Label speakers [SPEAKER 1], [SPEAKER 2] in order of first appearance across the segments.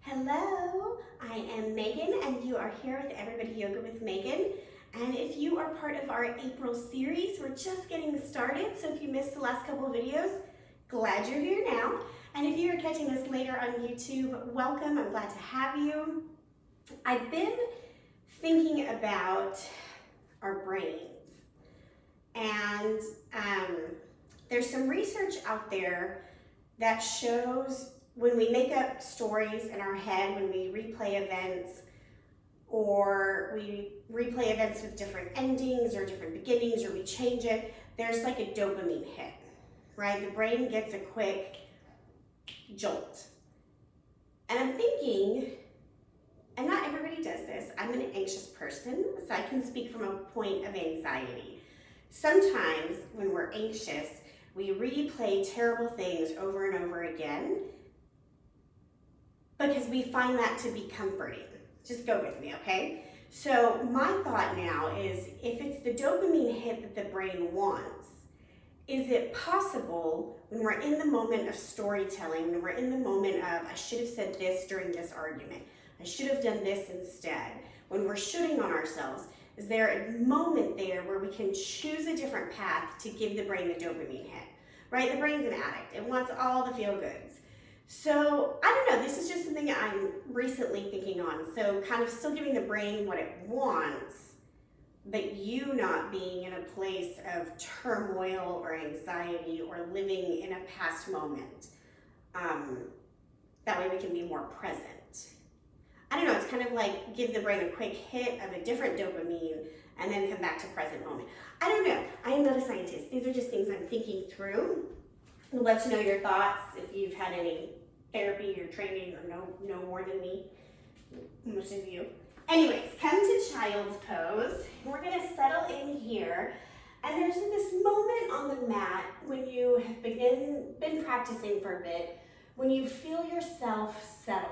[SPEAKER 1] Hello, I am Megan and you are here with Everybody Yoga with Megan. And if you are part of our April series, we're just getting started. So if you missed the last couple of videos, glad you're here now. And if you are catching this later on YouTube, welcome, I'm glad to have you. I've been thinking about our brains. And there's some research out there that shows when we make up stories in our head, when we replay events, or we replay events with different endings or different beginnings, or we change it, there's like a dopamine hit, right? The brain gets a quick jolt. And I'm thinking, and not everybody does this, I'm an anxious person, so I can speak from a point of anxiety. Sometimes when we're anxious, we replay terrible things over and over again because we find that to be comforting. Just go with me, okay? So my thought now is, if it's the dopamine hit that the brain wants, is it possible when we're in the moment of storytelling, when we're in the moment of, I should have said this during this argument, I should have done this instead, when we're shooting on ourselves, is there a moment there where we can choose a different path to give the brain the dopamine hit, right? The brain's an addict. It wants all the feel-goods. So, I don't know, this is just something I'm recently thinking on. So kind of still giving the brain what it wants, but you not being in a place of turmoil or anxiety or living in a past moment. That way we can be more present. I don't know, it's kind of like give the brain a quick hit of a different dopamine and then come back to present moment. I don't know, I am not a scientist. These are just things I'm thinking through. I'd love to know your thoughts if you've had any therapy or training or know more than me, most of you. Anyways, come to child's pose. We're gonna settle in here. And there's this moment on the mat when you have been practicing for a bit, when you feel yourself settle.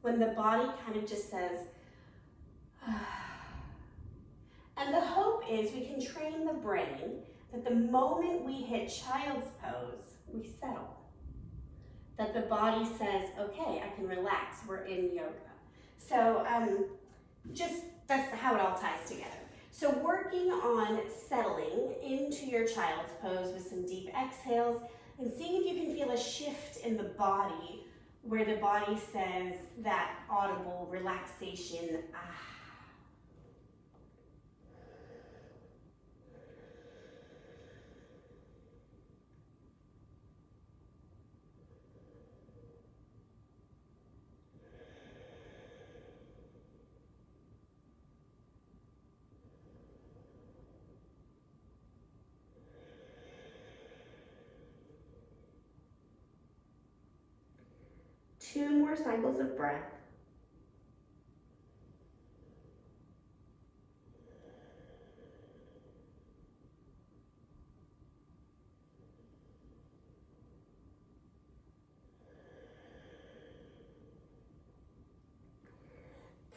[SPEAKER 1] When the body kind of just says, and the hope is we can train the brain that the moment we hit child's pose, we settle. That the body says, okay, I can relax, we're in yoga. So that's how it all ties together. So working on settling into your child's pose with some deep exhales and seeing if you can feel a shift in the body where the body says that audible relaxation, ah. Two more cycles of breath.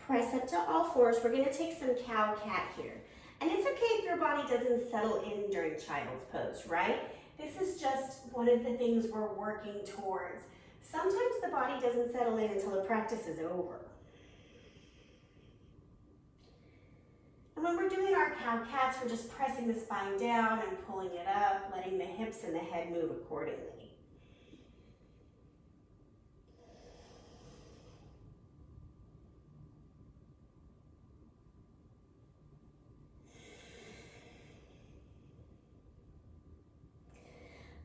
[SPEAKER 1] Press up to all fours. We're going to take some cow-cat here. And it's okay if your body doesn't settle in during child's pose, right? This is just one of the things we're working towards. Sometimes the body doesn't settle in until the practice is over. And when we're doing our cow-cats, we're just pressing the spine down and pulling it up, letting the hips and the head move accordingly.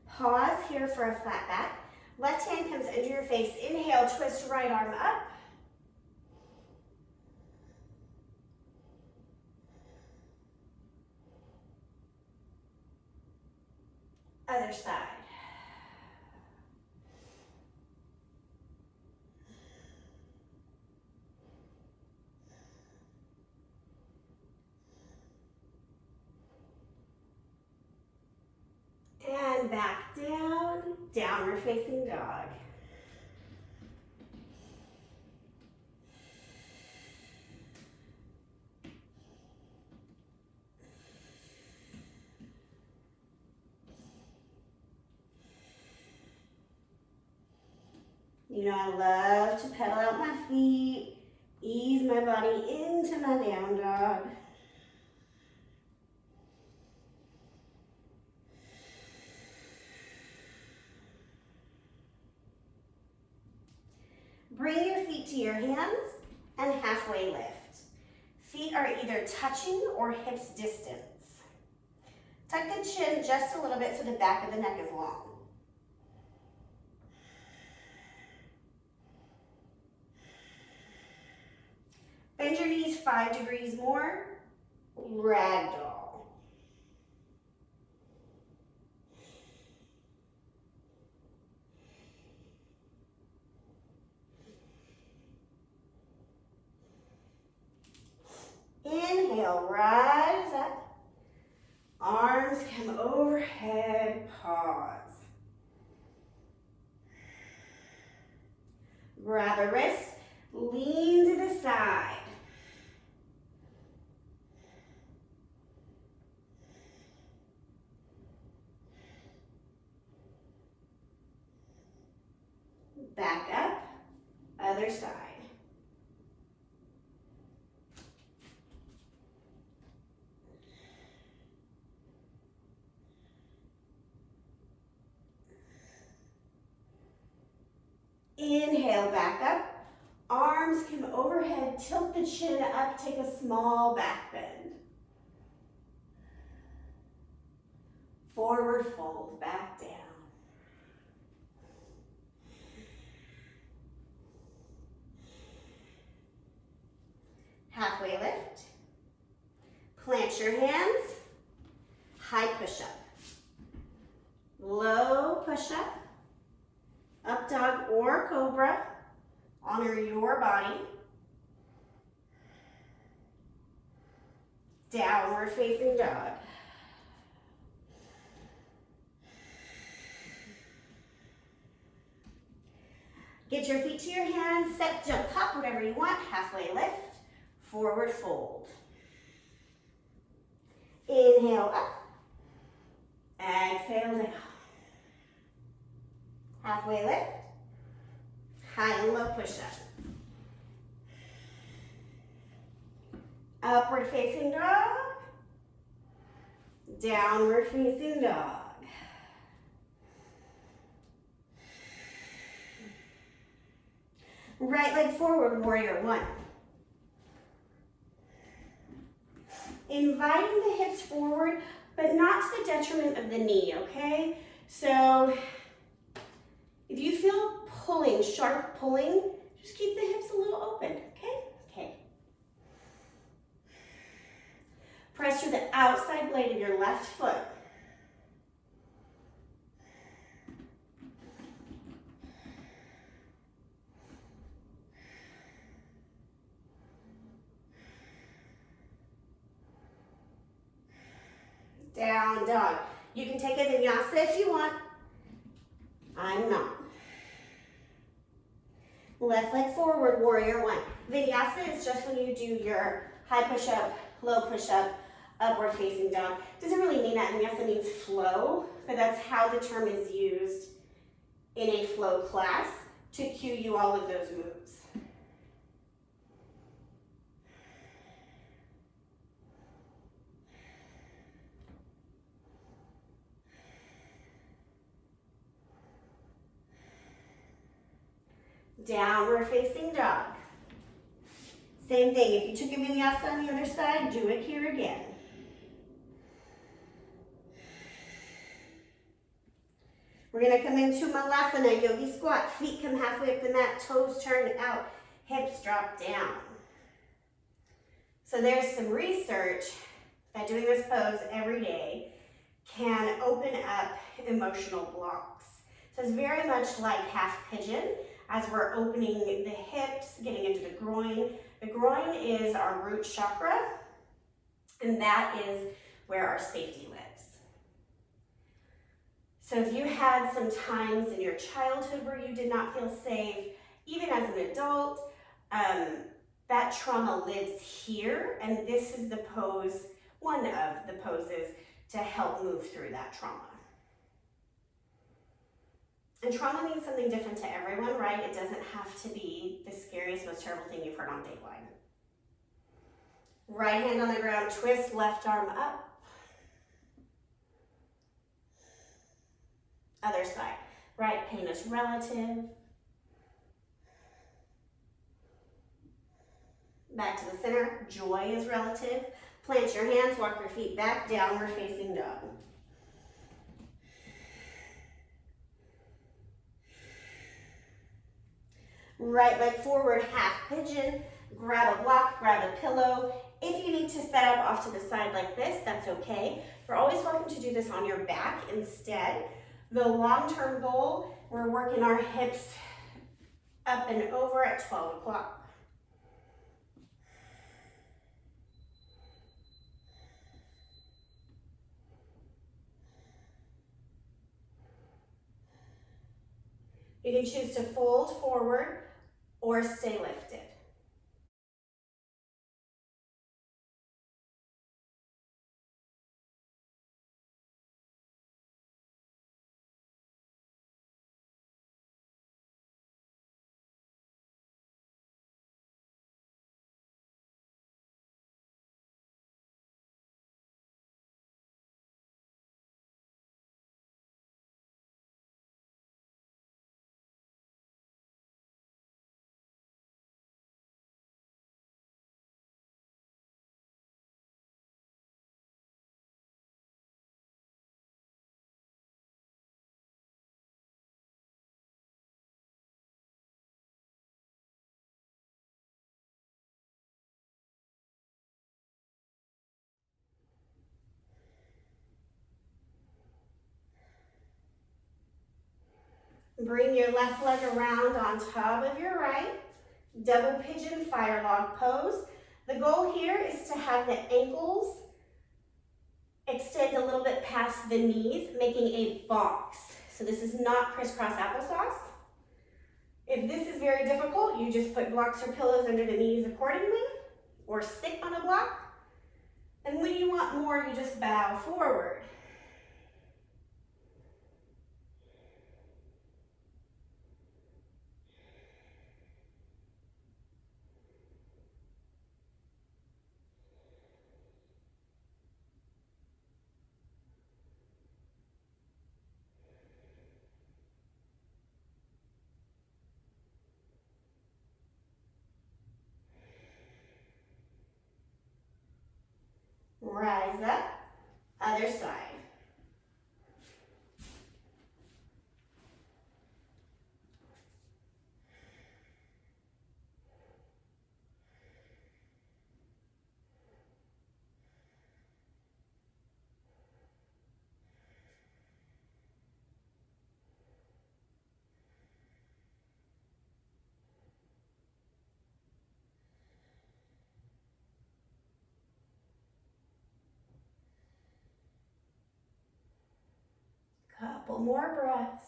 [SPEAKER 1] Pause here for a flat back. Left hand comes under your face. Inhale, twist right arm up. Other side. And back down, downward facing dog. You know, I love to pedal out my feet, ease my body into my down dog. Bring your feet to your hands and halfway lift. Feet are either touching or hips distance. Tuck the chin just a little bit so the back of the neck is long. Bend your knees 5 degrees more. Ragdoll. Inhale, rise up. Arms come overhead, pause. Grab a wrist, lean to the side. Back up, other side. Inhale, back up. Arms come overhead, tilt the chin up, take a small back bend. Forward fold, back down. Halfway lift. Plant your hands. High push-up. Low push-up. Up dog or cobra. Honor your body. Downward facing dog. Get your feet to your hands, step, jump, hop, whatever you want. Halfway lift, forward fold. Inhale up, exhale down. Halfway lift, high and low push-up. Upward facing dog, downward facing dog. Right leg forward, warrior one. Inviting the hips forward, but not to the detriment of the knee, okay? So if you feel pulling, sharp pulling, just keep the hips a little open, okay? Okay. Press through the outside blade of your left foot. Down dog. You can take a vinyasa if you want. I'm not. Left leg forward, warrior one. Vinyasa is just when you do your high push-up, low push-up, upward facing dog. Doesn't really mean that. Vinyasa means flow, but that's how the term is used in a flow class to cue you all of those moves. Downward facing dog. Same thing, if you took a vinyasa on the other side, do it here again. We're gonna come into Malasana, yogi squat. Feet come halfway up the mat, toes turn out, hips drop down. So there's some research that doing this pose every day can open up emotional blocks. So it's very much like half pigeon. As we're opening the hips, getting into the groin. The groin is our root chakra, and that is where our safety lives. So if you had some times in your childhood where you did not feel safe, even as an adult, that trauma lives here, and this is the pose, one of the poses to help move through that trauma. And trauma means something different to everyone, right? It doesn't have to be the scariest, most terrible thing you've heard on Dateline. Right hand on the ground, twist, left arm up. Other side. Right, pain is relative. Back to the center, joy is relative. Plant your hands, walk your feet back, downward facing dog. Right leg forward, half pigeon. Grab a block, grab a pillow. If you need to set up off to the side like this, that's okay. You're always welcome to do this on your back instead. The long-term goal, we're working our hips up and over at 12 o'clock. You can choose to fold forward or stay lifted. Bring your left leg around on top of your right. Double pigeon fire log pose. The goal here is to have the ankles extend a little bit past the knees, making a box. So this is not crisscross applesauce. If this is very difficult, you just put blocks or pillows under the knees accordingly, or sit on a block. And when you want more, you just bow forward. Rise up, other side. Couple more breaths.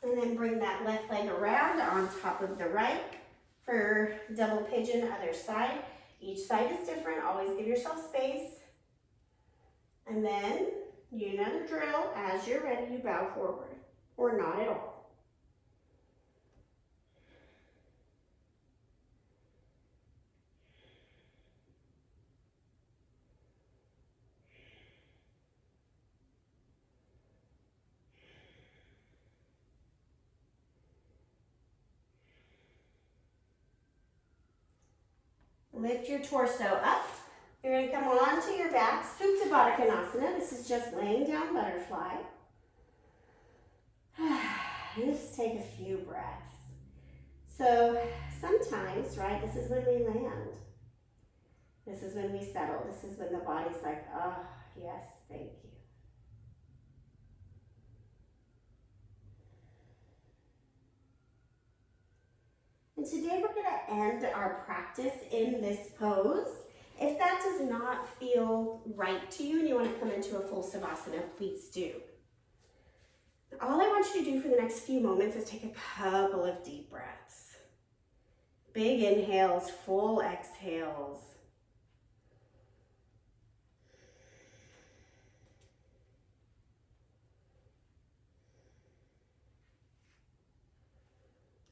[SPEAKER 1] And then bring that left leg around on top of the right for double pigeon, other side. Each side is different, always give yourself space. And then, you know the drill, as you're ready, you bow forward, or not at all. Lift your torso up, You're going to come onto your back, Supta Baddha Konasana. This is just laying down butterfly. And just take a few breaths. So sometimes, right, this is when we land. This is when we settle. This is when the body's like, oh, yes, thank you. And today we're going to end our practice in this pose. If that does not feel right to you and you want to come into a full Savasana, please do. All I want you to do for the next few moments is take a couple of deep breaths. Big inhales, full exhales.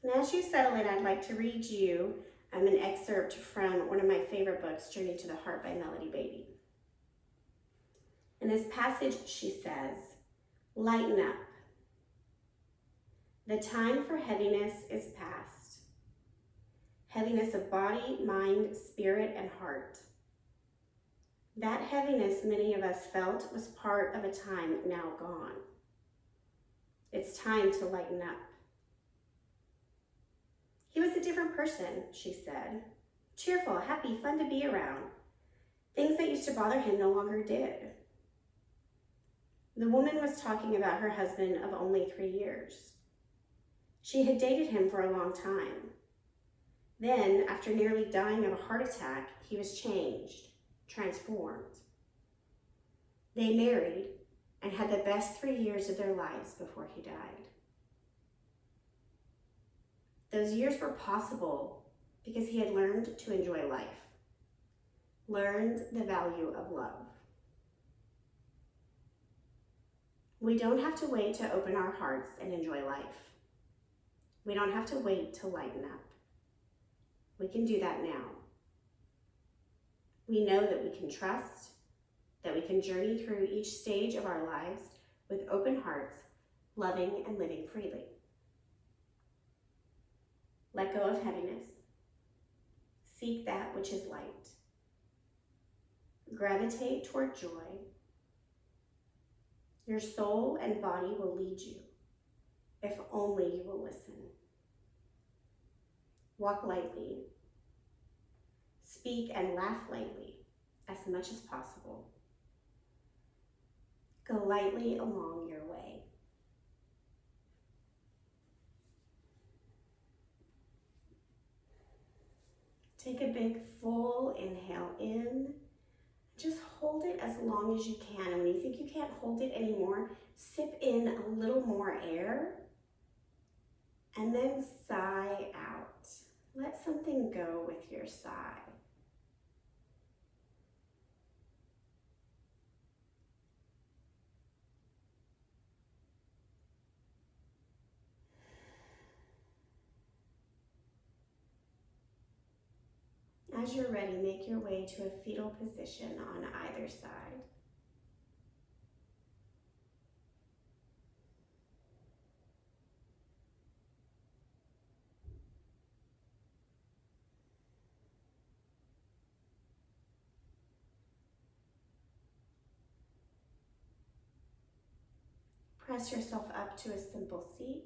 [SPEAKER 1] And as you settle in, I'd like to read you an excerpt from one of my favorite books, Journey to the Heart by Melody Beatty. In this passage, she says, lighten up. The time for heaviness is past. Heaviness of body, mind, spirit, and heart. That heaviness many of us felt was part of a time now gone. It's time to lighten up. He was a different person, she said. Cheerful, happy, fun to be around. Things that used to bother him no longer did. The woman was talking about her husband of only 3 years. She had dated him for a long time. Then, after nearly dying of a heart attack, he was changed, transformed. They married and had the best 3 years of their lives before he died. Those years were possible because he had learned to enjoy life, learned the value of love. We don't have to wait to open our hearts and enjoy life. We don't have to wait to lighten up. We can do that now. We know that we can trust, that we can journey through each stage of our lives with open hearts, loving and living freely. Let go of heaviness. Seek that which is light. Gravitate toward joy. Your soul and body will lead you, if only you will listen. Walk lightly. Speak and laugh lightly, as much as possible. Go lightly along your way. Take a big full inhale in. Just hold it as long as you can. And when you think you can't hold it anymore, sip in a little more air and then sigh out. Let something go with your sigh. As you're ready, make your way to a fetal position on either side. Press yourself up to a simple seat,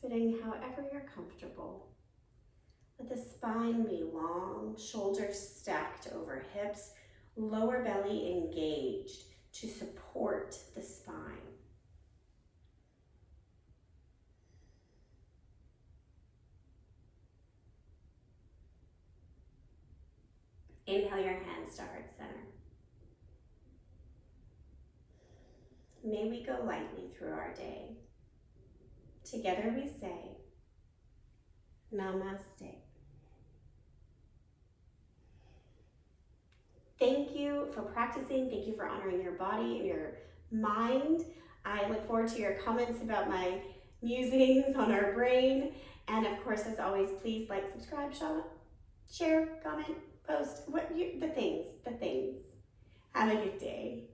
[SPEAKER 1] sitting however you're comfortable. Let the spine be long, shoulders stacked over hips, lower belly engaged to support the spine. Inhale your hands to heart center. May we go lightly through our day. Together we say, Namaste. Thank you for practicing. Thank you for honoring your body and your mind. I look forward to your comments about my musings on our brain. And of course, as always, please like, subscribe, share, comment, post, the things. Have a good day.